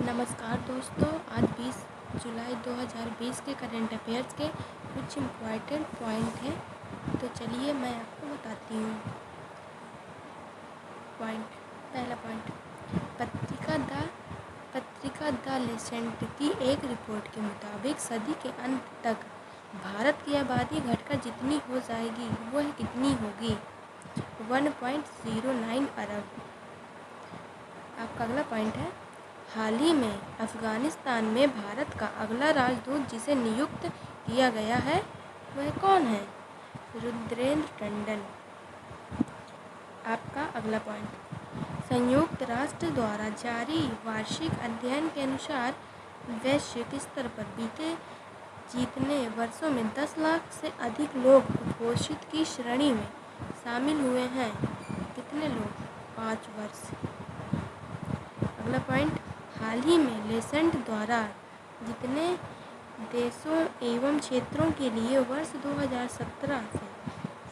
नमस्कार दोस्तों, आज 20 जुलाई 2020 के करंट अफेयर्स के कुछ इम्पॉर्टेंट पॉइंट हैं। तो चलिए मैं आपको बताती हूँ। पहला पॉइंट, पत्रिका द लेसेंट की एक रिपोर्ट के मुताबिक सदी के अंत तक भारत की आबादी घटकर जितनी हो जाएगी वह कितनी होगी? 1.09 अरब। आपका अगला पॉइंट है, हाल ही में अफ़गानिस्तान में भारत का अगला राजदूत जिसे नियुक्त किया गया है वह कौन है? रुद्रेंद्र टंडन। आपका अगला पॉइंट, संयुक्त राष्ट्र द्वारा जारी वार्षिक अध्ययन के अनुसार वैश्विक स्तर पर जीतने वर्षों में 10 लाख से अधिक लोग कुपोषित की श्रेणी में शामिल हुए हैं। कितने लोग? 5 वर्ष। अगला पॉइंट, हाल ही में लेसेंट द्वारा जितने देशों एवं क्षेत्रों के लिए वर्ष 2017 से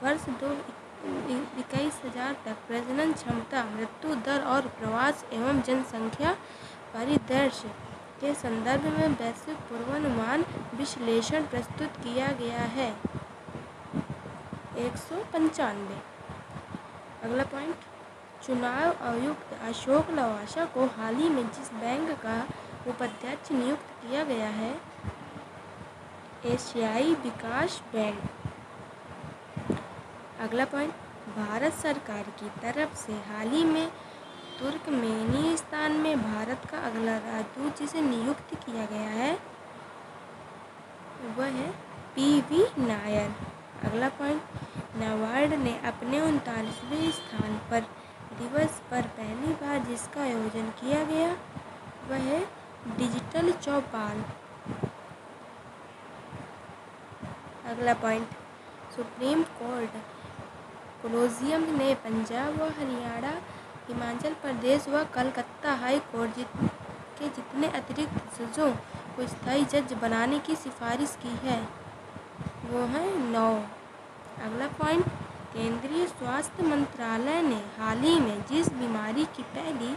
वर्ष 2021 तक प्रजनन क्षमता, मृत्यु दर और प्रवास एवं जनसंख्या परिदृश्य के संदर्भ में वैश्विक पूर्वानुमान विश्लेषण प्रस्तुत किया गया है। 195। अगला पॉइंट, चुनाव आयुक्त अशोक लवासा को हाल ही में जिस बैंक का उपाध्यक्ष नियुक्त किया गया है? एशियाई विकास बैंक। अगला पॉइंट, भारत सरकार की तरफ से हाल ही में तुर्कमेनिस्तान में भारत का अगला राजदूत जिसे नियुक्त किया गया है वह है PV नायर। अगला पॉइंट, नाबार्ड ने अपने 39वें स्थान पर दिवस पर पहली बार जिसका आयोजन किया गया वह है डिजिटल चौपाल। अगला पॉइंट, सुप्रीम कोर्ट कोलोजियम ने पंजाब व हरियाणा, हिमाचल प्रदेश व कलकत्ता हाई कोर्ट के जितने अतिरिक्त जजों को स्थायी जज बनाने की सिफारिश की है वो है 9। अगला पॉइंट, केंद्रीय स्वास्थ्य मंत्रालय ने हाल ही में जिस बीमारी की पहली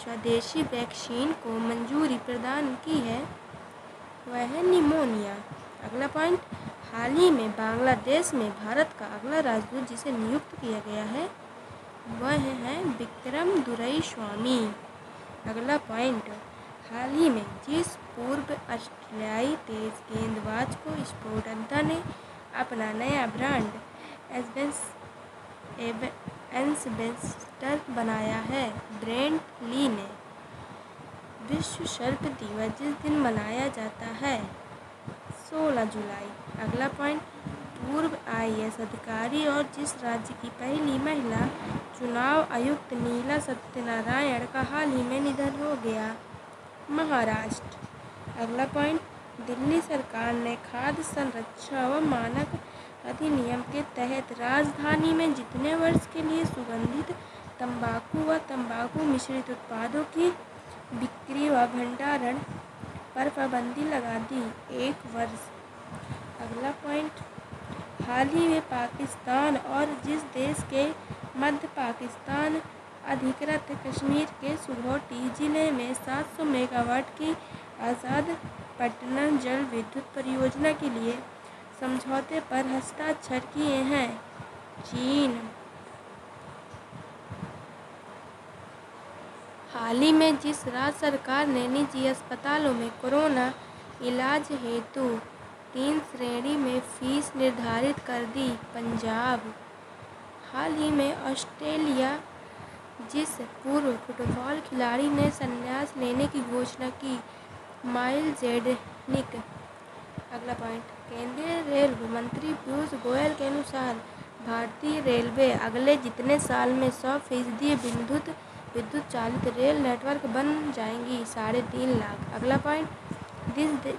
स्वदेशी वैक्सीन को मंजूरी प्रदान की है वह है निमोनिया। अगला पॉइंट, हाल ही में बांग्लादेश में भारत का अगला राजदूत जिसे नियुक्त किया गया है वह है विक्रम दुरईस्वामी। अगला पॉइंट, हाल ही में जिस पूर्व ऑस्ट्रेलियाई तेज गेंदबाज को स्पोर्टअड्डा ने अपना नया ब्रांड एम्बेसडर बनाया है, ब्रेंट ली ने। विश्व सर्प दिवस जिस दिन मनाया जाता है 16 जुलाई। अगला पॉइंट, पूर्व IAS अधिकारी और जिस राज्य की पहली महिला चुनाव आयुक्त नीला सत्यनारायण का हाल ही में निधन हो गया, महाराष्ट्र। अगला पॉइंट, दिल्ली सरकार ने खाद्य संरक्षण व मानक अधिनियम के तहत राजधानी में जितने वर्ष के लिए सुगंधित तंबाकू व तंबाकू मिश्रित उत्पादों की बिक्री व भंडारण पर पाबंदी लगा दी, 1 वर्ष। अगला पॉइंट, हाल ही में पाकिस्तान और जिस देश के मध्य पाकिस्तान अधिकृत कश्मीर के सुगौटी जिले में 700 मेगावाट की आज़ाद पटना जल विद्युत परियोजना के लिए समझौते पर हस्ताक्षर किए हैं, चीन। हाल ही में जिस राज्य सरकार ने निजी अस्पतालों में कोरोना इलाज हेतु 3 श्रेणी में फीस निर्धारित कर दी, पंजाब। हाल ही में ऑस्ट्रेलिया जिस पूर्व फुटबॉल खिलाड़ी ने संन्यास लेने की घोषणा की, माइल जेडनिक। अगला पॉइंट, केंद्रीय रेल मंत्री पीयूष गोयल के अनुसार भारतीय रेलवे अगले जितने साल में 100% विद्युत चालित रेल नेटवर्क बन जाएंगी, 3.5 लाख। अगला पॉइंट,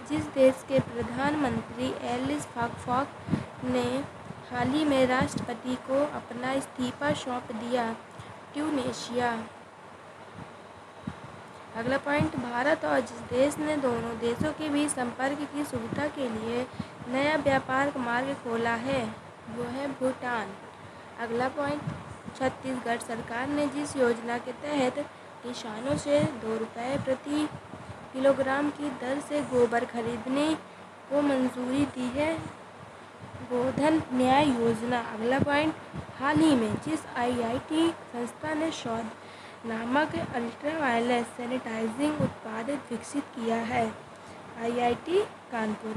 जिस देश के प्रधानमंत्री एलिस फाक्फॉक ने हाल ही में राष्ट्रपति को अपना इस्तीफा सौंप दिया, ट्यूनीशिया। अगला पॉइंट, भारत और जिस देश ने दोनों देशों के बीच संपर्क की सुविधा के लिए नया व्यापार मार्ग खोला है वो है भूटान। अगला पॉइंट, छत्तीसगढ़ सरकार ने जिस योजना के तहत किसानों से ₹2 प्रति किलोग्राम की दर से गोबर खरीदने को मंजूरी दी है। गोधन न्याय योजना। अगला पॉइंट, हाल ही में जिस आईआईटी संस्था ने शौद नामक अल्ट्रावायलेट सैनिटाइजिंग उत्पाद विकसित किया है, आईआईटी कानपुर।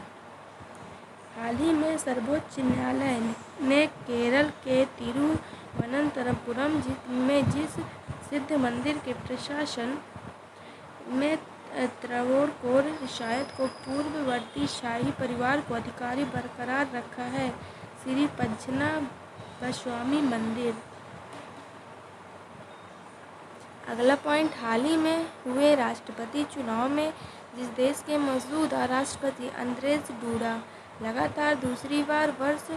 हाल ही में सर्वोच्च न्यायालय ने केरल के तिरुवनंतपुरम में जिस सिद्ध मंदिर के प्रशासन में त्रावणकोर रियासत को पूर्ववर्ती शाही परिवार को अधिकारी बरकरार रखा है, श्री पद्मनाभस्वामी मंदिर। अगला पॉइंट, हाल ही में हुए राष्ट्रपति चुनाव में जिस देश के मौजूदा राष्ट्रपति अंद्रेज डूडा लगातार दूसरी बार वर्ष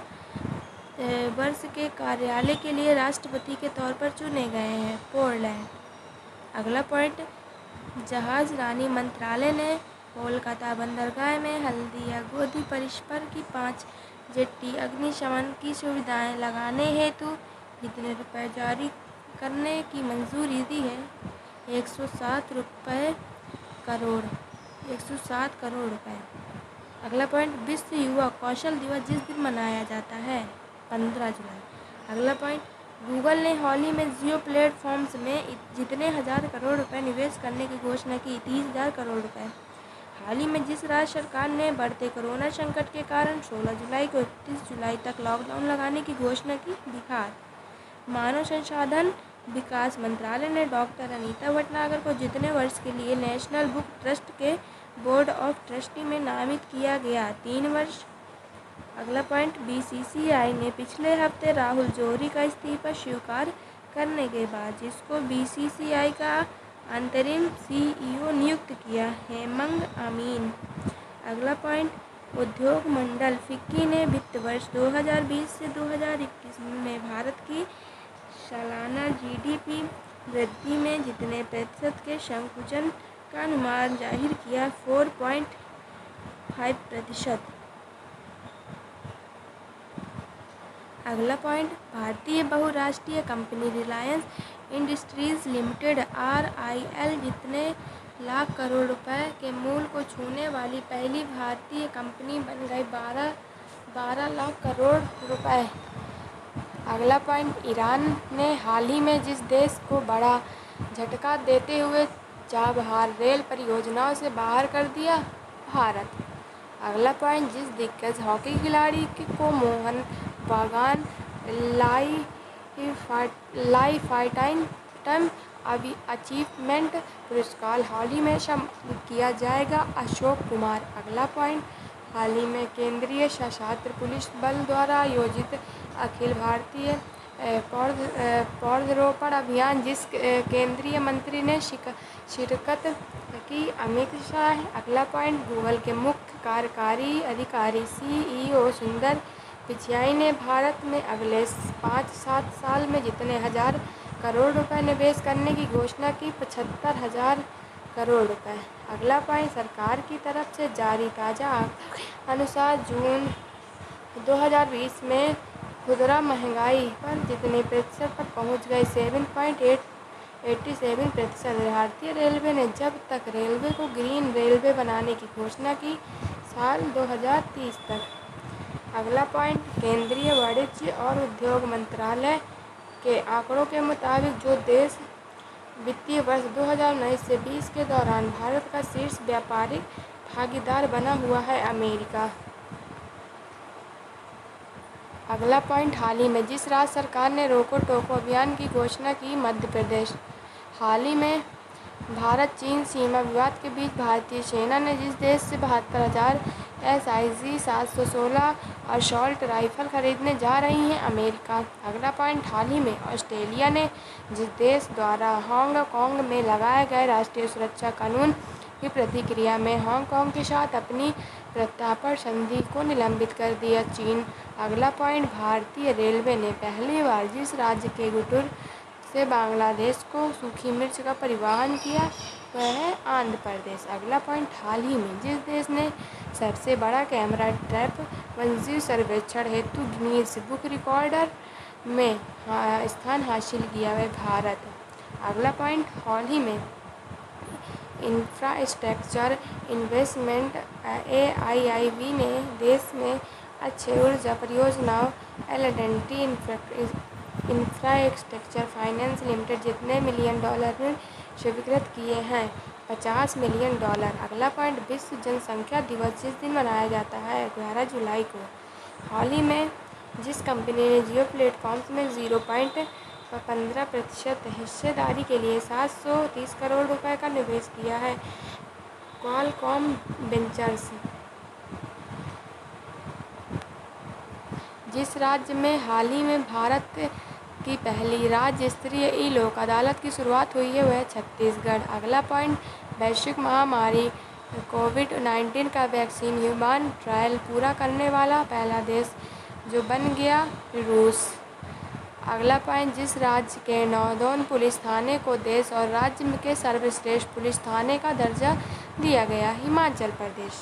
के कार्यालय के लिए राष्ट्रपति के तौर पर चुने गए हैं, पोलैंड। अगला पॉइंट, जहाज रानी मंत्रालय ने कोलकाता बंदरगाह में हल्दिया गोदी परिसर की 5 जेट्टी अग्निशमन की सुविधाएं लगाने हेतु कितने रुपए जारी करने की मंजूरी दी है? 107 करोड़ रुपए। अगला पॉइंट, विश्व युवा कौशल दिवस जिस दिन मनाया जाता है, 15 जुलाई। अगला पॉइंट, गूगल ने हाल ही में जियो प्लेटफॉर्म्स में जितने हजार करोड़ रुपए निवेश करने की घोषणा की? 30,000 करोड़ रुपए। हाल ही में जिस राज्य सरकार ने बढ़ते कोरोना संकट के कारण 16 जुलाई को 31 जुलाई तक लॉकडाउन लगाने की घोषणा की? बिहार। मानव संसाधन विकास मंत्रालय ने डॉक्टर अनीता भटनागर को जितने वर्ष के लिए नेशनल बुक ट्रस्ट के बोर्ड ऑफ ट्रस्टी में नामित किया गया? 3 वर्ष। अगला पॉइंट, बीसीसीआई ने पिछले हफ्ते राहुल जौहरी का इस्तीफा स्वीकार करने के बाद जिसको बीसीसीआई का अंतरिम सीईओ नियुक्त किया, हेमंग अमीन। अगला पॉइंट, उद्योग मंडल फिक्की ने वित्त वर्ष 2020 से 2021 में भारत की सालाना जीडीपी वृद्धि में जितने प्रतिशत के संकुचन का अनुमान जाहिर किया? 4.5%। अगला पॉइंट, भारतीय बहुराष्ट्रीय company Reliance industries limited RIL जितने लाख करोड़ रुपए के मूल्य को छूने वाली पहली भारतीय कंपनी बन गई? 12 लाख करोड़ रुपए। अगला पॉइंट, ईरान ने हाल ही में जिस देश को बड़ा झटका देते हुए चाबहार रेल परियोजनाओं से बाहर कर दिया, भारत। अगला पॉइंट, जिस दिग्गज हॉकी खिलाड़ी को मोहन बागान लाइफटाइम अचीवमेंट पुरस्कार हाल ही में सम्मानित किया जाएगा, अशोक कुमार। अगला पॉइंट, हाल ही में केंद्रीय सशस्त्र पुलिस बल द्वारा आयोजित अखिल भारतीय पौधरोपण अभियान जिस केंद्रीय मंत्री ने शिरकत की, अमित शाह। अगला पॉइंट, गूगल के मुख्य कार्यकारी अधिकारी सीईओ सुंदर पिचाई ने भारत में अगले 5-7 साल में जितने हजार करोड़ रुपए निवेश करने की घोषणा की? 75,000 करोड़ रुपए। अगला पॉइंट, सरकार की तरफ से जारी ताज़ा आंकड़ों के अनुसार जून 2020 में खुदरा महंगाई पर जितने प्रतिशत पर पहुंच गई? 7.87%। भारतीय रेलवे ने जब तक रेलवे को ग्रीन रेलवे बनाने की घोषणा की, साल 2030 तक। अगला पॉइंट, केंद्रीय वाणिज्य और उद्योग मंत्रालय के आंकड़ों के मुताबिक जो देश वित्तीय वर्ष 2019 से 20 के दौरान भारत का शीर्ष व्यापारिक भागीदार बना हुआ है, अमेरिका। अगला पॉइंट, हाल ही में जिस राज्य सरकार ने रोको टोको अभियान की घोषणा की, मध्य प्रदेश। हाल ही में भारत चीन सीमा विवाद के बीच भारतीय सेना ने जिस देश से 72,000 SIG 716 असॉल्ट राइफल खरीदने जा रही हैं, अमेरिका। अगला पॉइंट, हाल ही में ऑस्ट्रेलिया ने जिस देश द्वारा हांगकांग में लगाए गए राष्ट्रीय सुरक्षा कानून की प्रतिक्रिया में हांगकांग के साथ अपनी प्रत्यार्पण संधि को निलंबित कर दिया, चीन। अगला पॉइंट, भारतीय रेलवे ने पहली बार जिस राज्य के गुंटूर से बांग्लादेश को सूखी मिर्च का परिवहन किया, वह है आंध्र प्रदेश। अगला पॉइंट, हाल ही में जिस देश ने सबसे बड़ा कैमरा ट्रैप वन्यजीव सर्वेक्षण हेतु गिनीज बुक रिकॉर्डर में स्थान हासिल किया, वह भारत। अगला पॉइंट, हाल ही में इंफ्रास्ट्रक्चर इन्वेस्टमेंट AIIB ने देश में अक्षय ऊर्जा परियोजनाओं L&T इंफ्रास्ट्रक्चर फाइनेंस लिमिटेड जितने मिलियन डॉलर ऋण स्वीकृत किए हैं, $50 मिलियन। अगला पॉइंट, विश्व जनसंख्या दिवस जिस दिन मनाया जाता है 11 जुलाई को। हाल ही में जिस कंपनी ने जियो प्लेटफॉर्म्स में 0.15% हिस्सेदारी के लिए 730 करोड़ रुपए का निवेश किया है, क्वालकॉम वेंचर्स। जिस राज्य में हाल ही में भारत की पहली राज्य स्तरीय ई-लोक अदालत की शुरुआत हुई है वह छत्तीसगढ़। अगला पॉइंट, वैश्विक महामारी कोविड-19 का वैक्सीन ह्यूमन ट्रायल पूरा करने वाला पहला देश जो बन गया रूस। अगला पॉइंट, जिस राज्य के नौदौन पुलिस थाने को देश और राज्य के सर्वश्रेष्ठ पुलिस थाने का दर्जा दिया गया, हिमाचल प्रदेश।